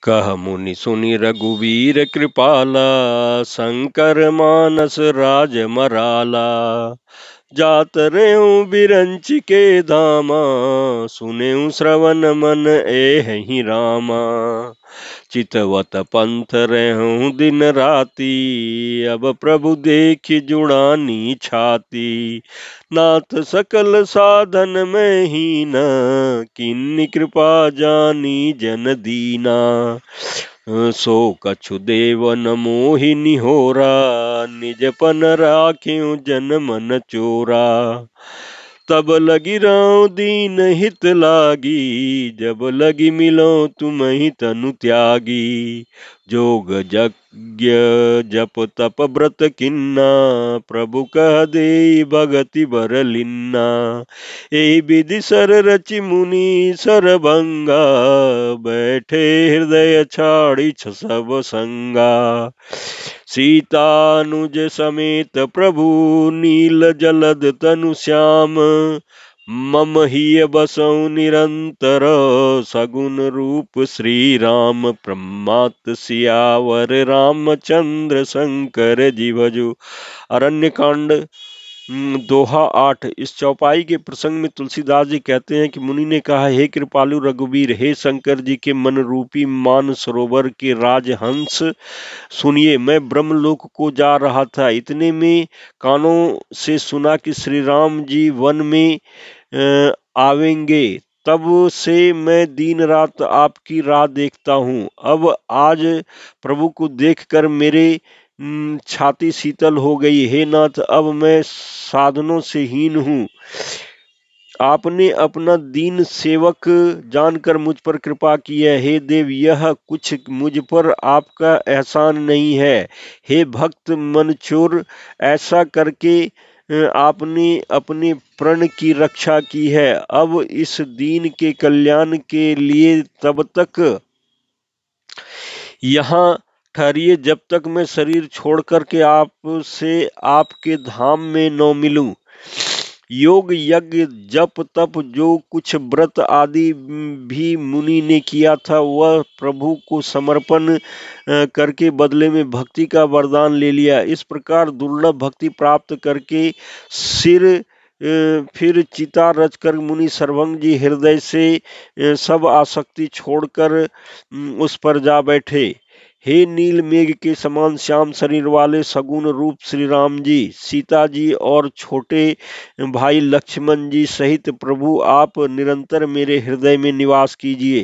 कह मुनि सुनि रघुवीर कृपाला, शंकर मानस राज मराला। जात रेऊ बिरंच के धामा, सुनेऊ श्रवण मन एहि रामा। चितवत पंथ रहूं दिन राती, अब प्रभु देख जुड़ानी छाती। नाथ सकल साधन में हीना, किन्नी कृपा जानी जन दीना। सो कछु देव न मोहि निहोरा, निजपन राख्यु जन मन चोरा। तब लगी राव दीन हित लागी, जब लगी मिलो तुम्हि तनु त्यागी। जोग यज्ञ जप तप व्रत किन्ना, प्रभु कह दे भगति बर लिन्ना। एहि विधि सर रचि मुनि सरभंगा, बैठे हृदय छाड़ी सब संगा। सीतानुज समेत प्रभु, नील जलद तनु श्याम। मम हिय बसौ निरंतर, सगुन रूप श्री राम। ब्रह्मात सियावर रामचंद्र, शंकर जी भजो। अरण्य कांड दोहा 8। इस चौपाई के प्रसंग में तुलसीदास जी कहते हैं कि मुनि ने कहा, हे कृपालु रघुवीर, हे शंकर जी के मन रूपी मान सरोवर के राजहंस, सुनिए, मैं ब्रह्मलोक को जा रहा था। इतने में कानों से सुना कि श्री राम जी वन में आवेंगे। तब से मैं दिन रात आपकी राह देखता हूँ। अब आज प्रभु को देखकर मेरे छाती शीतल हो गई। हे नाथ, अब मैं साधनों से हीन हूँ। आपने अपना दीन सेवक जानकर मुझ पर कृपा की है। हे देव, यह कुछ मुझ पर आपका एहसान नहीं है। हे भक्त मनचोर, ऐसा करके आपने अपने प्रण की रक्षा की है। अब इस दीन के कल्याण के लिए तब तक यहाँ ठहरिए जब तक मैं शरीर छोड़ करके आपसे आपके धाम में न मिलूं। योग यज्ञ जप तप जो कुछ व्रत आदि भी मुनि ने किया था, वह प्रभु को समर्पण करके बदले में भक्ति का वरदान ले लिया। इस प्रकार दुर्लभ भक्ति प्राप्त करके फिर चिता रचकर मुनि सर्वंग जी हृदय से सब आसक्ति छोड़कर उस पर जा बैठे। हे नील मेघ के समान श्याम शरीर वाले सगुण रूप श्री राम जी, सीता जी और छोटे भाई लक्ष्मण जी सहित प्रभु आप निरंतर मेरे हृदय में निवास कीजिए।